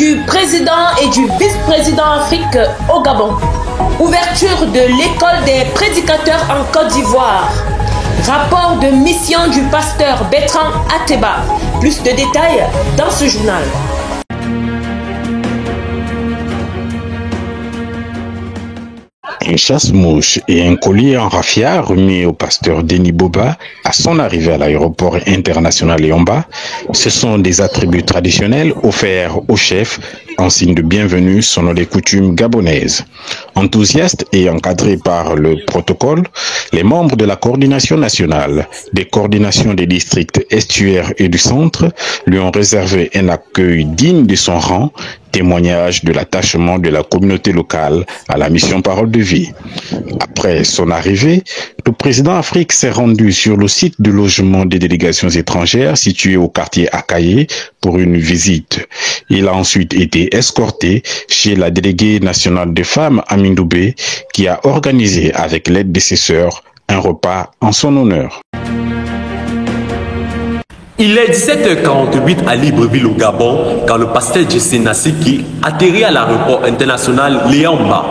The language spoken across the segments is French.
du président et du vice-président Afrique au Gabon. Ouverture de l'école des prédicateurs en Côte d'Ivoire. Rapport de mission du pasteur Bertrand Ateba. Plus de détails dans ce journal. Un chasse-mouche et un collier en raffia remis au pasteur Denis Boba à son arrivée à l'aéroport international Yomba, ce sont des attributs traditionnels offerts au chef en signe de bienvenue selon les coutumes gabonaises. Enthousiastes et encadrés par le protocole, les membres de la coordination nationale, des coordinations des districts estuaires et du centre lui ont réservé un accueil digne de son rang, témoignage de l'attachement de la communauté locale à la mission Parole de Vie. Après son arrivée, le président Afrique s'est rendu sur le site de logement des délégations étrangères situé au quartier Akaye pour une visite. Il a ensuite été escorté chez la déléguée nationale des femmes Amine Doubé qui a organisé avec l'aide de ses sœurs un repas en son honneur. Il est 17h48 à Libreville au Gabon quand le pasteur Jesse Nassiki atterrit à l'aéroport international Léamba.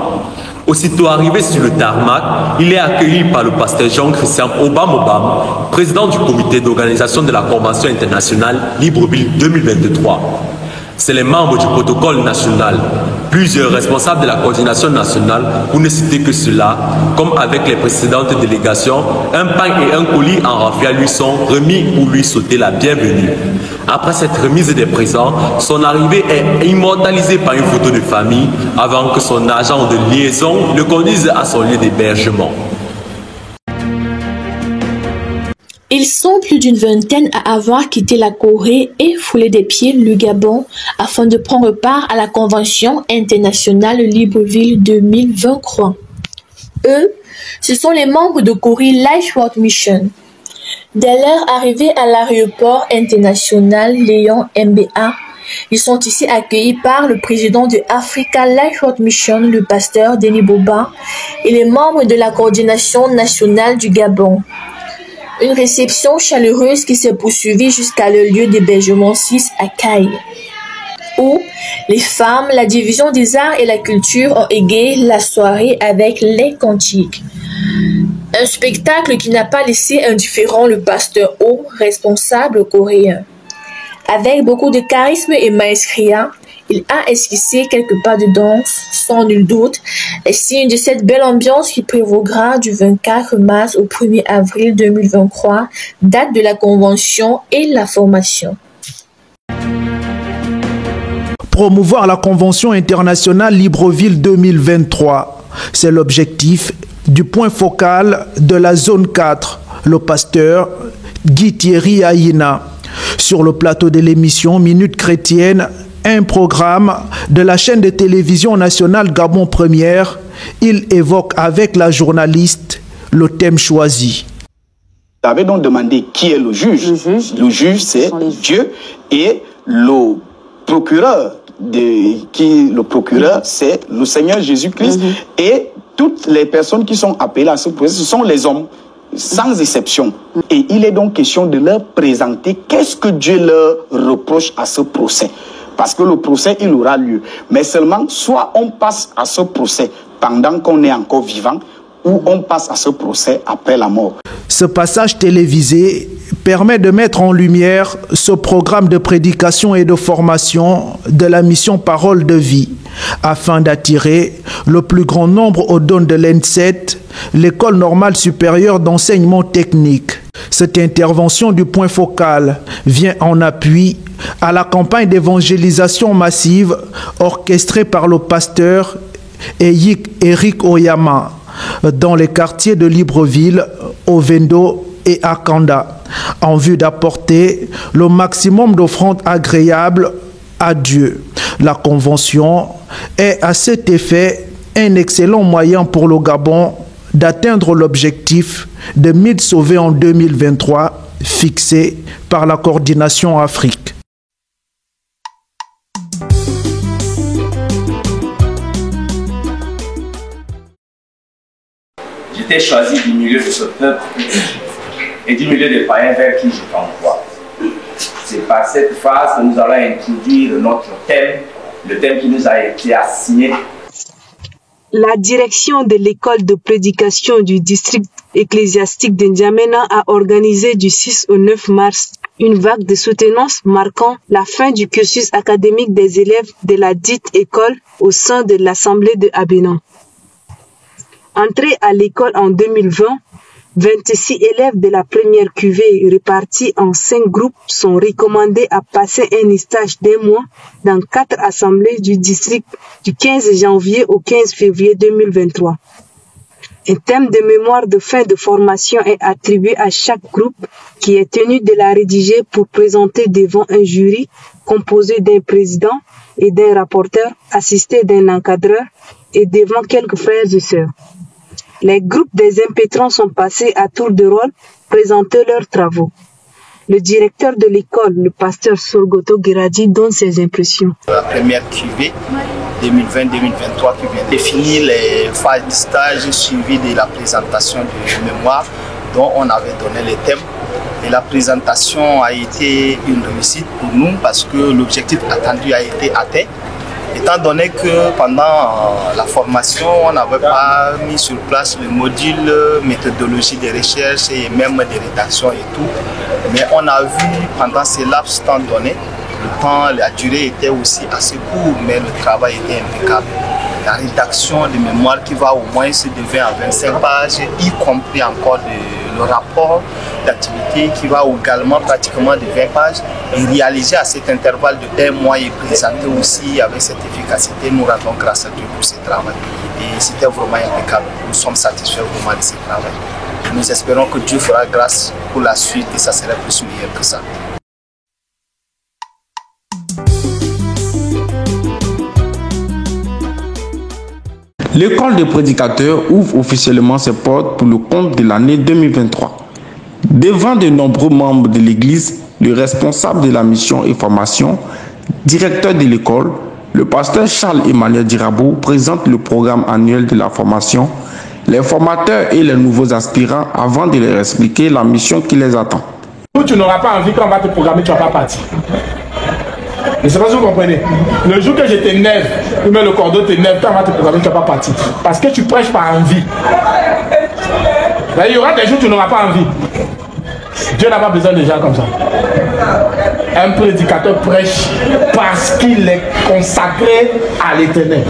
Aussitôt arrivé sur le tarmac, il est accueilli par le pasteur Jean-Christian Obam, président du comité d'organisation de la Convention internationale Libreville 2023. C'est les membres du protocole national, plusieurs responsables de la coordination nationale, pour ne citer que cela, comme avec les précédentes délégations, un pain et un colis en raffia lui sont remis pour lui souhaiter la bienvenue. Après cette remise des présents, son arrivée est immortalisée par une photo de famille avant que son agent de liaison le conduise à son lieu d'hébergement. Ils sont plus d'une vingtaine à avoir quitté la Corée et foulé des pieds le Gabon afin de prendre part à la Convention internationale Libreville 2023. Eux, ce sont les membres de Corée Life World Mission. Dès leur arrivée à l'aéroport international Léon MBA, ils sont ici accueillis par le président de Africa Life World Mission, le pasteur Denis Boba, et les membres de la coordination nationale du Gabon. Une réception chaleureuse qui s'est poursuivie jusqu'à le lieu d'hébergement 6 à Caille, où les femmes, la division des arts et la culture ont égayé la soirée avec les cantiques. Un spectacle qui n'a pas laissé indifférent le pasteur O, responsable coréen. Avec beaucoup de charisme et maestria, il a esquissé quelques pas de danse, sans nul doute, les signes de cette belle ambiance qui prévaudra du 24 mars au 1er avril 2023, date de la convention et la formation. Promouvoir la Convention internationale Libreville 2023, c'est l'objectif du point focal de la zone 4, le pasteur Guy Thierry Aïna. Sur le plateau de l'émission Minute Chrétienne, un programme de la chaîne de télévision nationale Gabon Première, il évoque avec la journaliste le thème choisi. Vous avez donc demandé qui est le juge. Le juge, c'est Dieu, et le procureur, c'est le Seigneur Jésus-Christ, et toutes les personnes qui sont appelées à ce procès, ce sont les hommes, sans exception. Et il est donc question de leur présenter qu'est-ce que Dieu leur reproche à ce procès. Parce que le procès, il aura lieu. Mais seulement, soit on passe à ce procès pendant qu'on est encore vivant, ou on passe à ce procès après la mort. Ce passage télévisé permet de mettre en lumière ce programme de prédication et de formation de la mission Parole de Vie, afin d'attirer le plus grand nombre aux dons de l'ENSET, l'École normale supérieure d'enseignement technique. Cette intervention du point focal vient en appui à la campagne d'évangélisation massive orchestrée par le pasteur Eric Oyama dans les quartiers de Libreville, Ovendo et Akanda, en vue d'apporter le maximum d'offrandes agréables à Dieu. La Convention est à cet effet un excellent moyen pour le Gabon d'atteindre l'objectif de 1000 sauvés en 2023 fixé par la coordination Afrique. J'étais choisi du milieu de ce peuple et du milieu des païens vers qui je t'envoie. C'est par cette phase que nous allons introduire notre thème le thème qui nous a été assigné. La direction de l'école de prédication du district ecclésiastique de N'Djamena a organisé du 6 au 9 mars une vague de soutenance marquant la fin du cursus académique des élèves de la dite école au sein de l'Assemblée de Abidjan. Entrés à l'école en 2020, 26 élèves de la première cuvée répartis en 5 groupes sont recommandés à passer un stage d'1 mois dans 4 assemblées du district du 15 janvier au 15 février 2023. Un thème de mémoire de fin de formation est attribué à chaque groupe qui est tenu de la rédiger pour présenter devant un jury composé d'un président et d'un rapporteur assisté d'un encadreur et devant quelques frères et sœurs. Les groupes des impétrants sont passés à tour de rôle présenter leurs travaux. Le directeur de l'école, le pasteur Sorgoto Giradi, donne ses impressions. La première cuvée 2020-2023 qui vient définir les phases de stage suivies de la présentation du mémoire dont on avait donné les thèmes. Et la présentation a été une réussite pour nous parce que l'objectif attendu a été atteint. Étant donné que pendant la formation, on n'avait pas mis sur place le module méthodologie de recherche et même de rédaction et tout. Mais on a vu pendant ces laps temps donné, le temps, la durée était aussi assez court, mais le travail était impeccable. La rédaction de mémoire qui va au moins se devient à 25 pages, y compris encore le rapport d'activité qui va également pratiquement de 20 pages et réalisé à cet intervalle de 1 mois et présenté aussi avec cette efficacité. Nous rendons grâce à Dieu pour ce travail. Et c'était vraiment impeccable. Nous sommes satisfaits vraiment de ce travail. Nous espérons que Dieu fera grâce pour la suite et ça sera plus meilleur que ça. L'école des prédicateurs ouvre officiellement ses portes pour le compte de l'année 2023. Devant de nombreux membres de l'Église, le responsable de la mission et formation, directeur de l'école, le pasteur Charles-Emmanuel Dirabo présente le programme annuel de la formation, les formateurs et les nouveaux aspirants avant de leur expliquer la mission qui les attend. Tu n'auras pas envie quand on va te programmer, tu ne vas pas partir. Je ne sais pas si vous comprenez. Le jour que je t'énerve, ou même le cordon t'énerve, quand on va te programmer, tu ne vas pas partir. Parce que tu prêches par envie. Il y aura des jours où tu n'auras pas envie. Dieu n'a pas besoin de gens comme ça. Un prédicateur prêche parce qu'il est consacré à l'Éternel.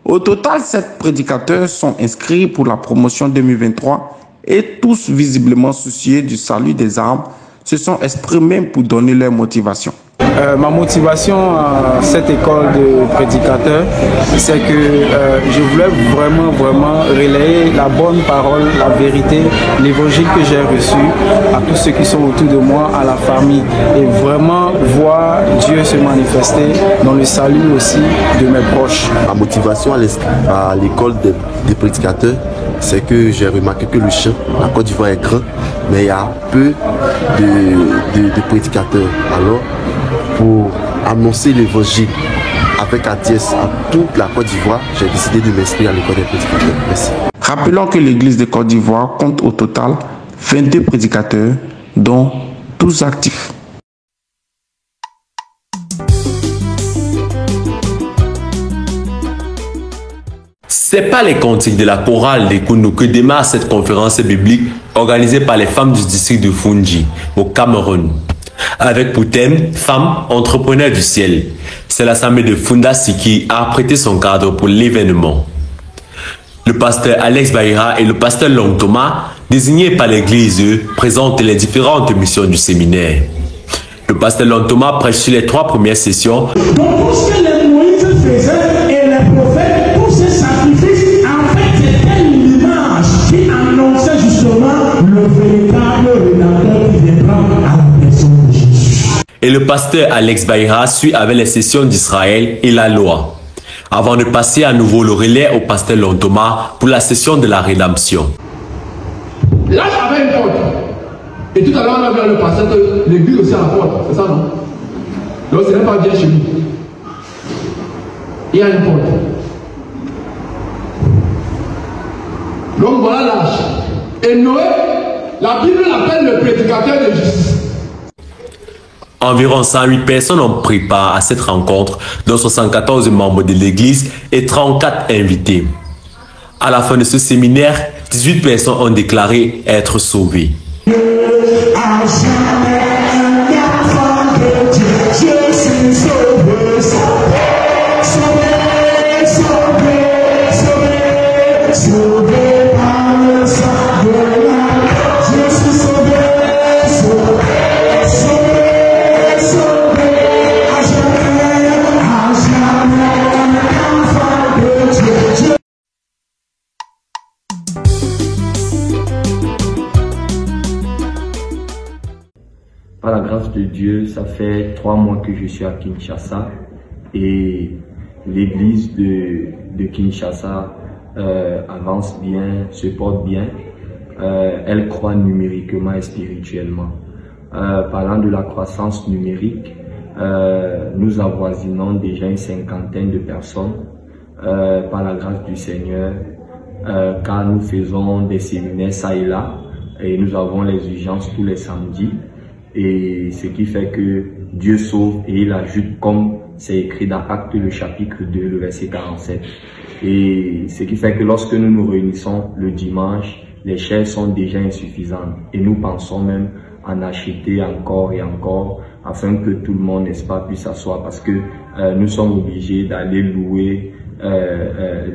Au total, 7 prédicateurs sont inscrits pour la promotion 2023 et tous visiblement soucieux du salut des âmes se sont exprimés pour donner leur motivation. Ma motivation à cette école de prédicateurs, c'est que je voulais vraiment relayer la bonne parole, la vérité, l'évangile que j'ai reçu à tous ceux qui sont autour de moi, à la famille, et vraiment voir Dieu se manifester dans le salut aussi de mes proches. Ma motivation à l'école des prédicateurs, c'est que j'ai remarqué que le champ, la Côte d'Ivoire est grand, mais il y a peu de prédicateurs. Alors, pour annoncer l'évangile avec Adiès à toute la Côte d'Ivoire, j'ai décidé de m'inscrire à l'école des prédicateurs. Merci. Rappelons que l'église de Côte d'Ivoire compte au total 22 prédicateurs, dont 12 actifs. C'est pas les cantiques de la chorale des Kounou que démarre cette conférence biblique organisée par les femmes du district de Fungi, au Cameroun. Avec pour thème « Femmes entrepreneurs du ciel ». C'est l'assemblée de Fundasi qui a prêté son cadre pour l'événement. Le pasteur Alex Baïra et le pasteur Long Thomas, désignés par l'église, présentent les différentes missions du séminaire. Le pasteur Long Thomas prêche sur les 3 premières sessions. Donc tout ce que les Moïse faisaient et les prophètes, tous ces sacrifices, en fait c'était une image qui annonçait justement le véritable rédempteur qui viendra à la personne de Jésus. Et le pasteur Alex Baïra suit avec les sessions d'Israël et la loi, avant de passer à nouveau le relais au pasteur Long Thomas pour la session de la rédemption. Là, j'avais une porte. Et tout à l'heure, on a vu le pasteur que l'église aussi a la porte. C'est ça, non? Donc, ce n'est pas bien chez nous. Il y a une porte. Donc, voilà l'âge. Et Noé, la Bible l'appelle le prédicateur de justice. Environ 108 personnes ont pris part à cette rencontre, dont 74 membres de l'Église et 34 invités. À la fin de ce séminaire, 18 personnes ont déclaré être sauvées. Par la grâce de Dieu, ça fait 3 mois que je suis à Kinshasa et l'église de Kinshasa avance bien, se porte bien. Elle croît numériquement et spirituellement. Parlant de la croissance numérique, nous avoisinons déjà une 50aine de personnes par la grâce du Seigneur, car nous faisons des séminaires ça et là et nous avons les urgences tous les samedis. Et ce qui fait que Dieu sauve et il ajoute, comme c'est écrit dans Actes le chapitre 2, le verset 47. Et ce qui fait que lorsque nous nous réunissons le dimanche, les chaises sont déjà insuffisantes. Et nous pensons même en acheter encore et encore afin que tout le monde, n'est-ce pas, puisse s'asseoir. Parce que nous sommes obligés d'aller louer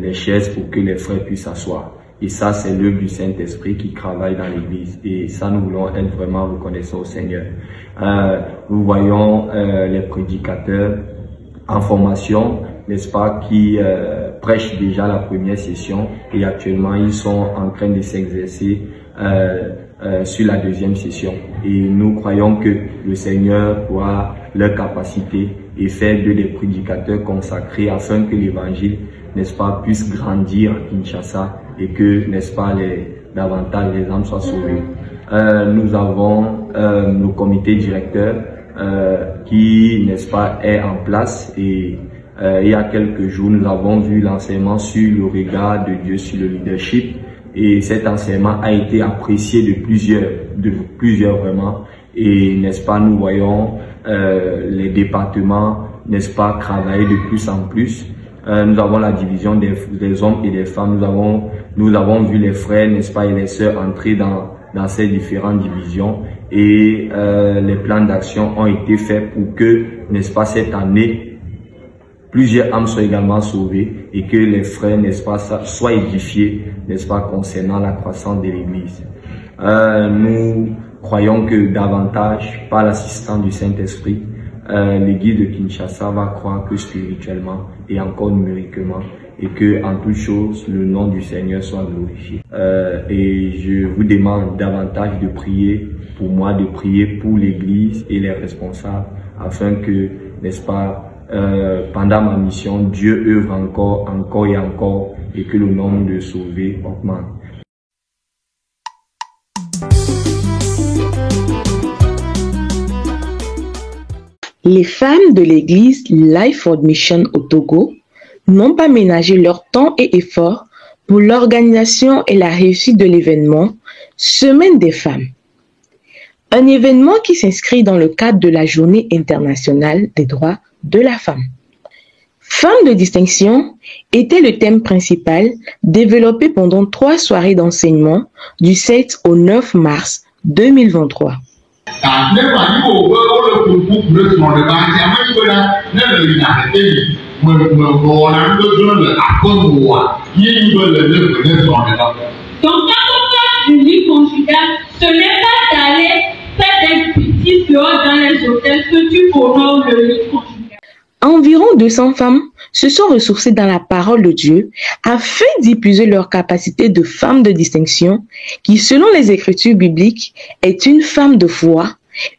les chaises pour que les frères puissent s'asseoir. Et ça, c'est l'œuvre du Saint-Esprit qui travaille dans l'Église. Et ça, nous voulons être vraiment reconnaissants au Seigneur. Nous voyons les prédicateurs en formation, n'est-ce pas, qui prêchent déjà la première session. Et actuellement, ils sont en train de s'exercer sur la deuxième session. Et nous croyons que le Seigneur voit leur capacité et faire d'eux des prédicateurs consacrés afin que l'Évangile, n'est-ce pas, puisse grandir à Kinshasa et que, n'est-ce pas, davantage les âmes soient sauvées. Nous avons nos comités directeurs qui, n'est-ce pas, est en place et il y a quelques jours, nous avons vu l'enseignement sur le regard de Dieu sur le leadership et cet enseignement a été apprécié de plusieurs vraiment et, n'est-ce pas, nous voyons les départements, n'est-ce pas, travailler de plus en plus. Nous avons la division des hommes et des femmes. Nous avons vu les frères, n'est-ce pas, et les sœurs entrer dans ces différentes divisions et les plans d'action ont été faits pour que, n'est-ce pas, cette année, plusieurs âmes soient également sauvées et que les frères, n'est-ce pas, soient édifiés, n'est-ce pas, concernant la croissance de l'Église. Nous croyons que davantage, par l'assistance du Saint-Esprit, l'église de Kinshasa va croire que spirituellement et encore numériquement et que en toute chose le nom du Seigneur soit glorifié. Et je vous demande davantage de prier pour moi, de prier pour l'église et les responsables afin que, n'est-ce pas, pendant ma mission, Dieu œuvre encore et encore et que le nombre de sauvés augmente. Les femmes de l'église Life for Mission au Togo n'ont pas ménagé leur temps et efforts pour l'organisation et la réussite de l'événement Semaine des femmes. Un événement qui s'inscrit dans le cadre de la Journée internationale des droits de la femme. Femmes de distinction était le thème principal développé pendant 3 soirées d'enseignement du 7 au 9 mars 2023. Donc quand on parle du lit conjugal, ce n'est pas d'aller faire des petits dehors dans les hôtels que tu honores le lit conjugal. Environ 200 femmes se sont ressourcées dans la parole de Dieu afin d'épouser leur capacité de femme de distinction qui, selon les Écritures bibliques, est une femme de foi,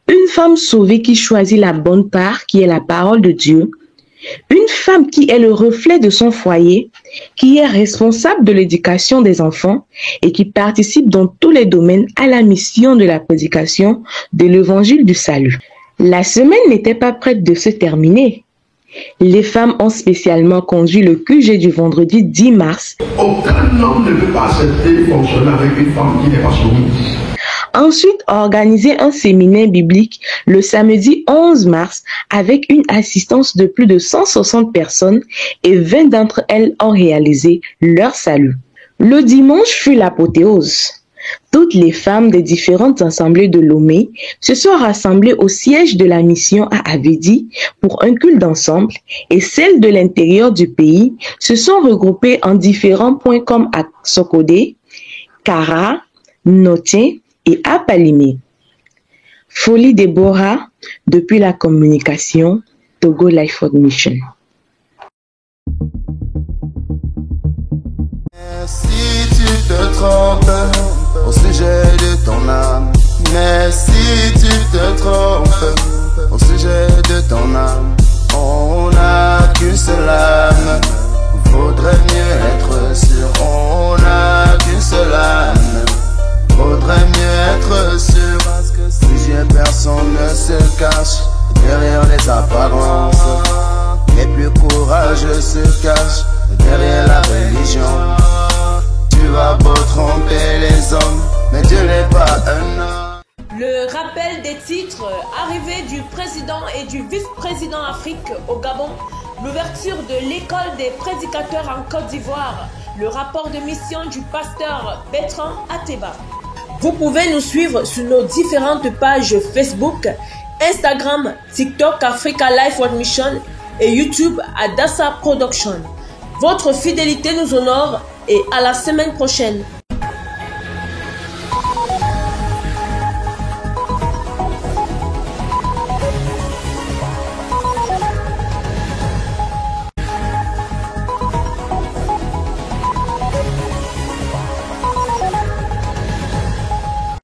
une femme sauvée qui choisit la bonne part qui est la parole de Dieu, une femme qui est le reflet de son foyer, qui est responsable de l'éducation des enfants et qui participe dans tous les domaines à la mission de la prédication de l'évangile du salut. La semaine n'était pas prête de se terminer. Les femmes ont spécialement conduit le QG du vendredi 10 mars. Aucun homme ne peut pas accepter de fonctionner avec une femme qui n'est pas soumise. Ensuite, organiser un séminaire biblique le samedi 11 mars avec une assistance de plus de 160 personnes et 20 d'entre elles ont réalisé leur salut. Le dimanche fut l'apothéose. Toutes les femmes des différentes assemblées de Lomé se sont rassemblées au siège de la mission à Avedi pour un culte d'ensemble et celles de l'intérieur du pays se sont regroupées en différents points comme à Sokodé, Kara, Noté et à Palimé. Folie Déborah, depuis la communication, Togo Life World Mission. Si tu te trompes au sujet de ton âme, mais si tu te trompes au sujet de ton âme, on n'a qu'une seule âme, vaudrait mieux être sûr. On n'a qu'une seule âme, vaudrait mieux être sûr. Parce que plusieurs personnes ne se cachent derrière les apparences. Les plus courageux se cachent derrière la religion. Tu vas beau tromper les hommes, mais Dieu n'est pas un homme. Le rappel des titres, arrivée du président et du vice-président Afrique au Gabon, l'ouverture de l'école des prédicateurs en Côte d'Ivoire, le rapport de mission du pasteur Bertrand Ateba. Vous pouvez nous suivre sur nos différentes pages Facebook, Instagram, TikTok, Africa Life World Mission et YouTube Adassa Production. Votre fidélité nous honore et à la semaine prochaine.